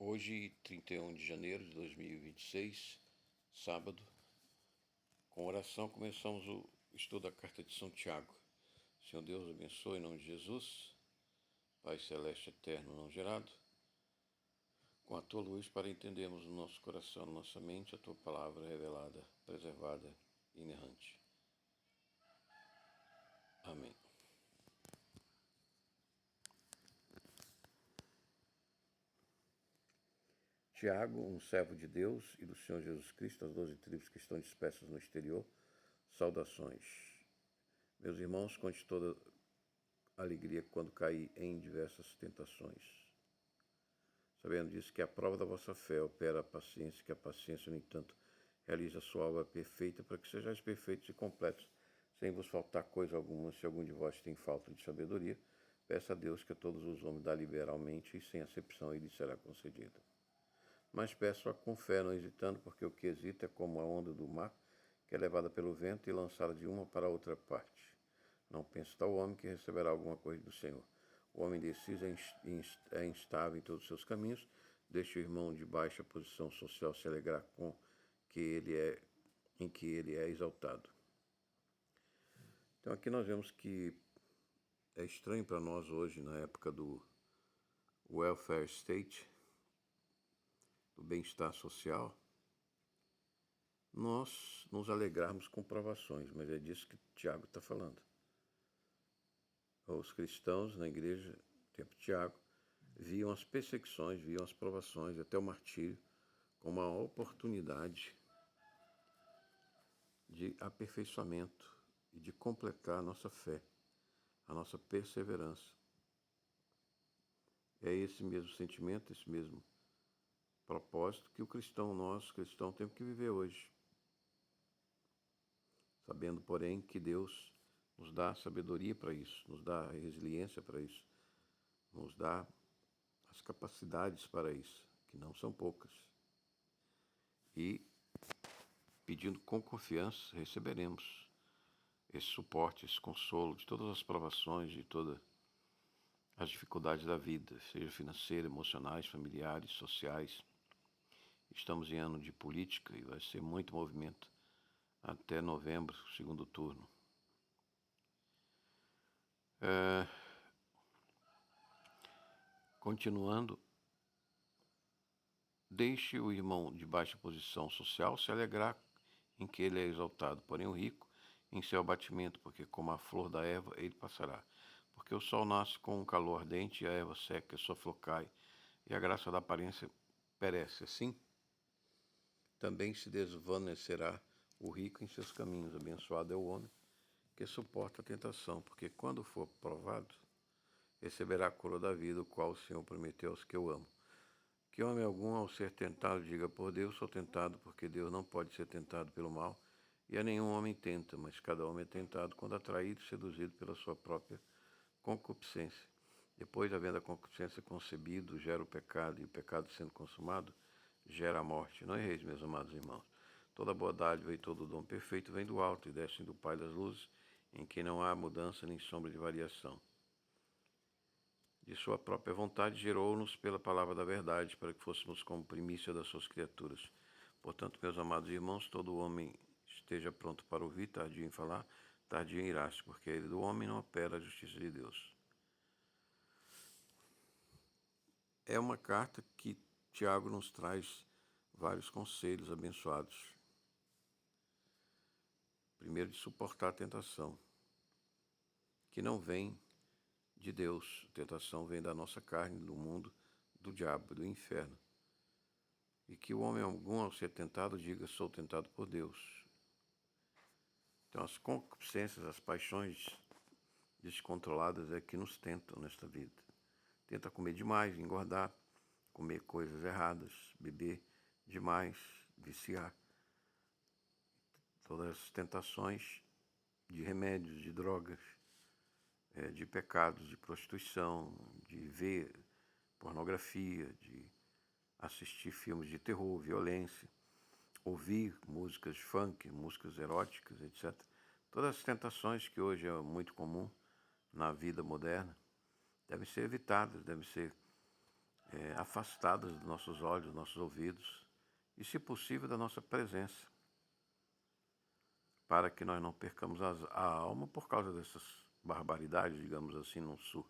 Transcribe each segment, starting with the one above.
Hoje, 31 de janeiro de 2026, sábado, com oração começamos o estudo da carta de São Tiago. Senhor Deus, abençoe em nome de Jesus, Pai Celeste Eterno não gerado, com a Tua luz para entendermos no nosso coração, na nossa mente, a Tua palavra revelada, preservada e inerrante. Amém. Tiago, um servo de Deus e do Senhor Jesus Cristo, as 12 tribos que estão dispersas no exterior, saudações. Meus irmãos, conte toda alegria quando cair em diversas tentações, sabendo disso que a prova da vossa fé opera a paciência, que a paciência, no entanto, realiza a sua obra perfeita, para que sejais perfeitos e completos, sem vos faltar coisa alguma. Se algum de vós tem falta de sabedoria, peça a Deus, que a todos os homens dá liberalmente e sem acepção, e lhe será concedida. Mas peço-a com fé, não hesitando, porque o que hesita é como a onda do mar, que é levada pelo vento e lançada de uma para outra parte. Não pense tal homem que receberá alguma coisa do Senhor. O homem indeciso é instável em todos os seus caminhos. Deixe o irmão de baixa posição social se alegrar com em que ele é exaltado. Então aqui nós vemos que é estranho para nós hoje, na época do welfare state, do bem-estar social, nós nos alegrarmos com provações, mas é disso que Tiago está falando. Os cristãos na igreja, no tempo de Tiago, viam as perseguições, viam as provações, até o martírio, como uma oportunidade de aperfeiçoamento e de completar a nossa fé, a nossa perseverança. É esse mesmo sentimento, esse mesmo propósito que nós cristãos, temos que viver hoje. Sabendo, porém, que Deus nos dá sabedoria para isso, nos dá resiliência para isso, nos dá as capacidades para isso, que não são poucas. E, pedindo com confiança, receberemos esse suporte, esse consolo de todas as provações, de todas as dificuldades da vida, seja financeiras, emocionais, familiares, sociais. Estamos em ano de política e vai ser muito movimento até novembro, segundo turno. Continuando, deixe o irmão de baixa posição social se alegrar em que ele é exaltado, porém o rico em seu abatimento, porque como a flor da erva ele passará. Porque o sol nasce com um calor ardente e a erva seca, a sua flor cai, e a graça da aparência perece. Assim, também se desvanecerá o rico em seus caminhos. Abençoado é o homem que suporta a tentação, porque quando for provado, receberá a coroa da vida, o qual o Senhor prometeu aos que eu amo. Que homem algum, ao ser tentado, diga: por Deus sou tentado, porque Deus não pode ser tentado pelo mal, e a nenhum homem tenta, mas cada homem é tentado quando atraído e seduzido pela sua própria concupiscência. Depois, havendo a concupiscência concebido, gera o pecado, e o pecado, sendo consumado, gera a morte. Não erreis, meus amados irmãos. Toda boa dádiva e todo dom perfeito vem do alto e desce do Pai das luzes, em que não há mudança nem sombra de variação. De sua própria vontade gerou-nos pela palavra da verdade, para que fôssemos como primícia das suas criaturas. Portanto, meus amados irmãos, todo homem esteja pronto para ouvir, tardio em falar, tardio em irar-se, porque a ira do homem não opera a justiça de Deus. É uma carta que Tiago nos traz vários conselhos abençoados. Primeiro, de suportar a tentação, que não vem de Deus. A tentação vem da nossa carne, do mundo, do diabo, do inferno. E que o homem algum, ao ser tentado, diga: sou tentado por Deus. Então, as concupiscências, as paixões descontroladas é que nos tentam nesta vida. Tenta comer demais, engordar, comer coisas erradas, beber demais, viciar. Todas as tentações de remédios, de drogas, de pecados, de prostituição, de ver pornografia, de assistir filmes de terror, violência, ouvir músicas funk, músicas eróticas, etc. Todas as tentações que hoje é muito comum na vida moderna devem ser evitadas, devem ser afastadas dos nossos olhos, dos nossos ouvidos e, se possível, da nossa presença, para que nós não percamos a alma por causa dessas barbaridades, digamos assim, no sul.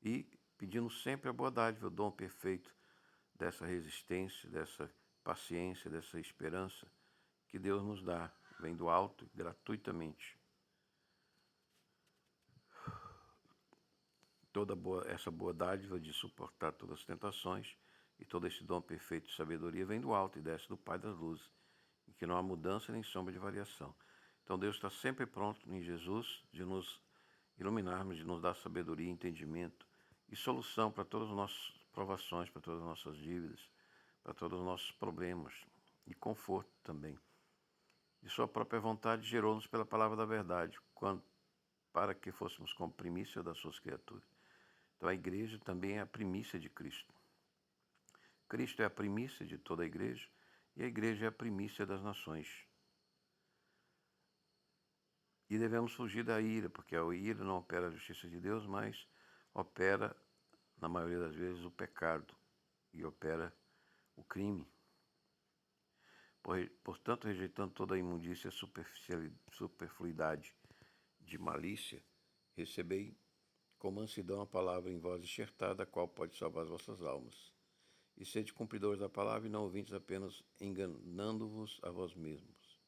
E pedindo sempre a boa dádiva, o dom perfeito dessa resistência, dessa paciência, dessa esperança que Deus nos dá, vem do alto, gratuitamente. Essa boa dádiva de suportar todas as tentações e todo esse dom perfeito de sabedoria vem do alto e desce do Pai das luzes, em que não há mudança nem sombra de variação. Então Deus está sempre pronto em Jesus de nos iluminarmos, de nos dar sabedoria, entendimento e solução para todas as nossas provações, para todas as nossas dívidas, para todos os nossos problemas e conforto também. De sua própria vontade gerou-nos pela palavra da verdade, para que fôssemos como primícia das suas criaturas. Então a igreja também é a primícia de Cristo. Cristo é a primícia de toda a igreja e a igreja é a primícia das nações. E devemos fugir da ira, porque a ira não opera a justiça de Deus, mas opera, na maioria das vezes, o pecado e opera o crime. Portanto, rejeitando toda a imundícia, superfluidade de malícia, recebei com mansidão a palavra em voz enxertada, a qual pode salvar as vossas almas. E sede cumpridores da palavra e não ouvintes apenas enganando-vos a vós mesmos.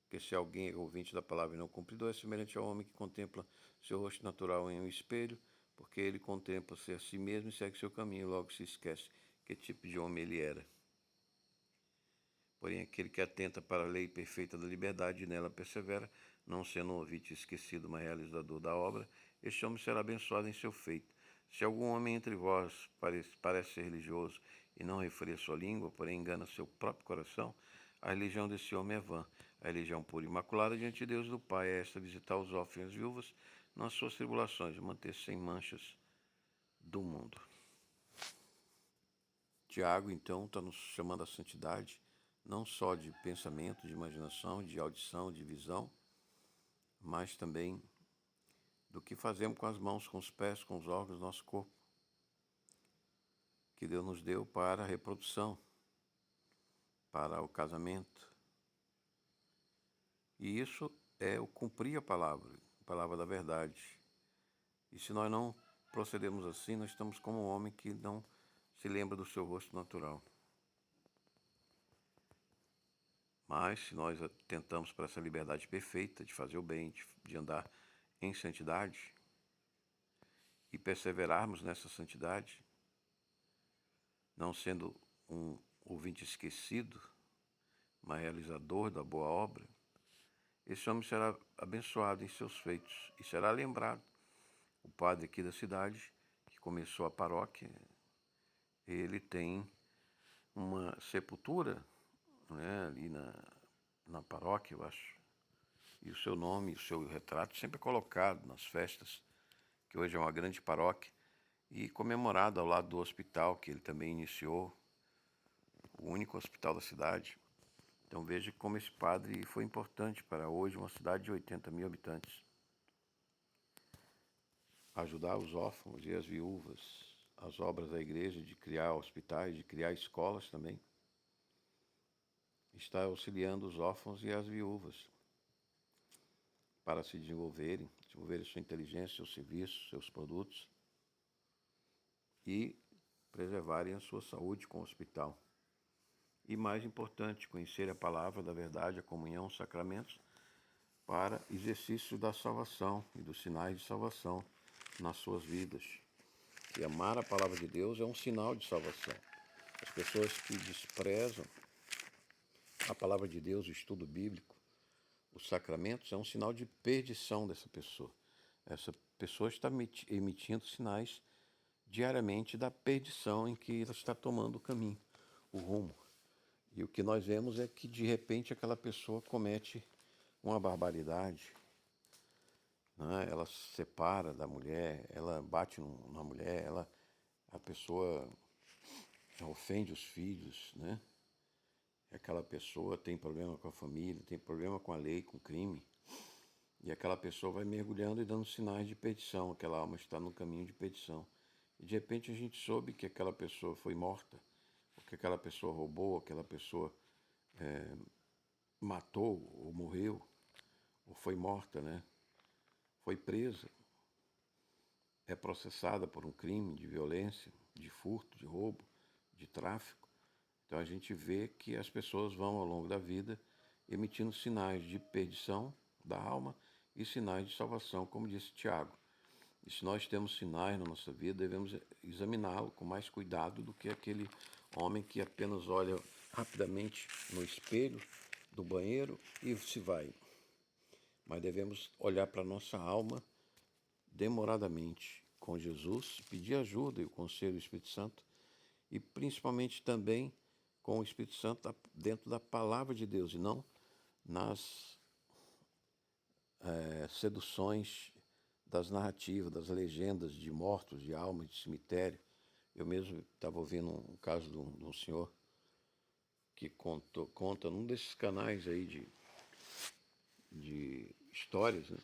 Porque se alguém é ouvinte da palavra e não cumpridor, é semelhante ao homem que contempla seu rosto natural em um espelho, porque ele contempla-se a si mesmo e segue seu caminho, logo se esquece que tipo de homem ele era. Porém, aquele que atenta para a lei perfeita da liberdade e nela persevera, não sendo um ouvinte esquecido, mas realizador da obra, este homem será abençoado em seu feito. Se algum homem entre vós parece ser religioso e não refreia sua língua, porém engana seu próprio coração, a religião desse homem é vã. A religião pura e imaculada diante de Deus do Pai é esta: visitar os órfãos e as viúvas nas suas tribulações, manter-se sem manchas do mundo. Tiago, então, está nos chamando à santidade, não só de pensamento, de imaginação, de audição, de visão, mas também do que fazemos com as mãos, com os pés, com os órgãos do nosso corpo, que Deus nos deu para a reprodução, para o casamento. E isso é o cumprir a palavra da verdade. E se nós não procedemos assim, nós estamos como um homem que não se lembra do seu rosto natural. Mas se nós tentamos para essa liberdade perfeita de fazer o bem, de andar em santidade e perseverarmos nessa santidade, não sendo um ouvinte esquecido, mas realizador da boa obra, esse homem será abençoado em seus feitos e será lembrado. O padre aqui da cidade, que começou a paróquia, ele tem uma sepultura, né, ali na paróquia, eu acho. E o seu nome, o seu retrato sempre é colocado nas festas, que hoje é uma grande paróquia, e comemorado ao lado do hospital que ele também iniciou, o único hospital da cidade. Então veja como esse padre foi importante para hoje uma cidade de 80 mil habitantes. Ajudar os órfãos e as viúvas, as obras da igreja de criar hospitais, de criar escolas também. Está auxiliando os órfãos e as viúvas para se desenvolverem sua inteligência, seus serviços, seus produtos e preservarem a sua saúde com o hospital. E mais importante, conhecer a palavra da verdade, a comunhão, os sacramentos, para exercício da salvação e dos sinais de salvação nas suas vidas. E amar a palavra de Deus é um sinal de salvação. As pessoas que desprezam a palavra de Deus, o estudo bíblico, os sacramentos, é um sinal de perdição dessa pessoa. Essa pessoa está emitindo sinais diariamente da perdição em que ela está tomando o caminho, o rumo. E o que nós vemos é que, de repente, aquela pessoa comete uma barbaridade, né? Ela se separa da mulher, ela bate na mulher, a pessoa ofende os filhos, né? Aquela pessoa tem problema com a família, tem problema com a lei, com o crime. E aquela pessoa vai mergulhando e dando sinais de perdição, aquela alma está no caminho de perdição. E de repente a gente soube que aquela pessoa foi morta, ou que aquela pessoa roubou, aquela pessoa matou, ou morreu, ou foi morta, né? Foi presa, é processada por um crime de violência, de furto, de roubo, de tráfico. Então a gente vê que as pessoas vão ao longo da vida emitindo sinais de perdição da alma e sinais de salvação, como disse Tiago. E se nós temos sinais na nossa vida, devemos examiná-lo com mais cuidado do que aquele homem que apenas olha rapidamente no espelho do banheiro e se vai. Mas devemos olhar para a nossa alma demoradamente com Jesus, pedir ajuda e o conselho do Espírito Santo, e principalmente também com o Espírito Santo dentro da palavra de Deus e não nas seduções das narrativas, das legendas de mortos, de almas, de cemitério. Eu mesmo estava ouvindo um caso de um senhor que conta num desses canais aí de histórias, né,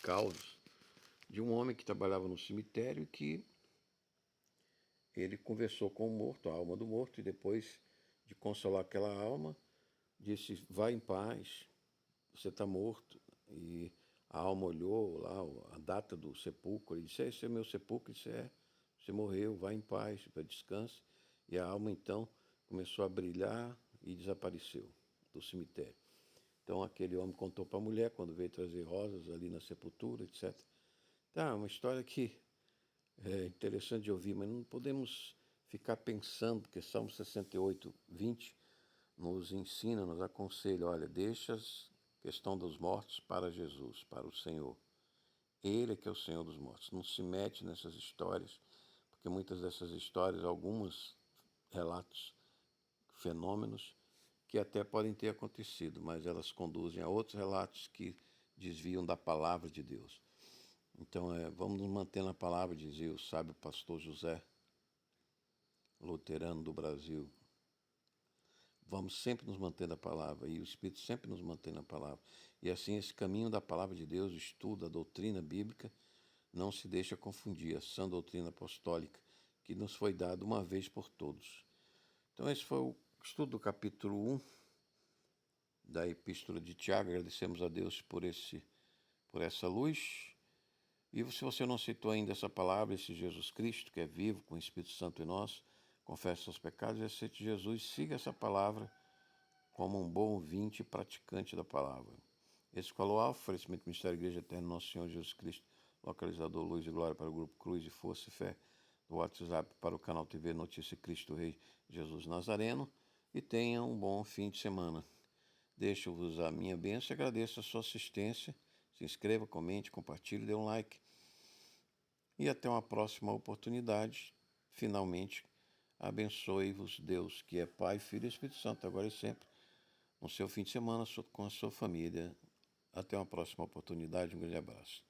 causos, de um homem que trabalhava no cemitério e que ele conversou com o morto, a alma do morto, e depois de consolar aquela alma, disse: "Vá em paz, você está morto." E a alma olhou lá a data do sepulcro e disse: "Esse é meu sepulcro." Isso é, você morreu, vá em paz, para descanse. E a alma então começou a brilhar e desapareceu do cemitério. Então aquele homem contou para a mulher quando veio trazer rosas ali na sepultura, etc. Tá, uma história que é interessante de ouvir, mas não podemos ficar pensando, porque Salmo 68, 20 nos ensina, nos aconselha: olha, deixa a questão dos mortos para Jesus, para o Senhor. Ele é que é o Senhor dos mortos. Não se mete nessas histórias, porque muitas dessas histórias, alguns relatos, fenômenos, que até podem ter acontecido, mas elas conduzem a outros relatos que desviam da palavra de Deus. Então, vamos nos manter na palavra, dizia o sábio pastor José, luterano do Brasil. Vamos sempre nos manter na palavra, e o Espírito sempre nos mantém na palavra. E assim, esse caminho da palavra de Deus, o estudo, a doutrina bíblica, não se deixa confundir, a sã doutrina apostólica que nos foi dada uma vez por todos. Então, esse foi o estudo do capítulo 1 da Epístola de Tiago. Agradecemos a Deus por essa luz. E se você não aceitou ainda essa palavra, esse Jesus Cristo, que é vivo, com o Espírito Santo em nós, confesse seus pecados e aceite Jesus, siga essa palavra como um bom ouvinte e praticante da palavra. Esse falou Alfa, oferecimento do Ministério da Igreja Eterna Nosso Senhor Jesus Cristo, localizador Luz e Glória para o Grupo Cruz e Força e Fé, do WhatsApp para o canal TV Notícia Cristo Rei Jesus Nazareno, e tenha um bom fim de semana. Deixo-vos a minha bênção e agradeço a sua assistência. Se inscreva, comente, compartilhe, dê um like. E até uma próxima oportunidade. Finalmente, abençoe-vos Deus, que é Pai, Filho e Espírito Santo, agora e sempre, no seu fim de semana com a sua família. Até uma próxima oportunidade. Um grande abraço.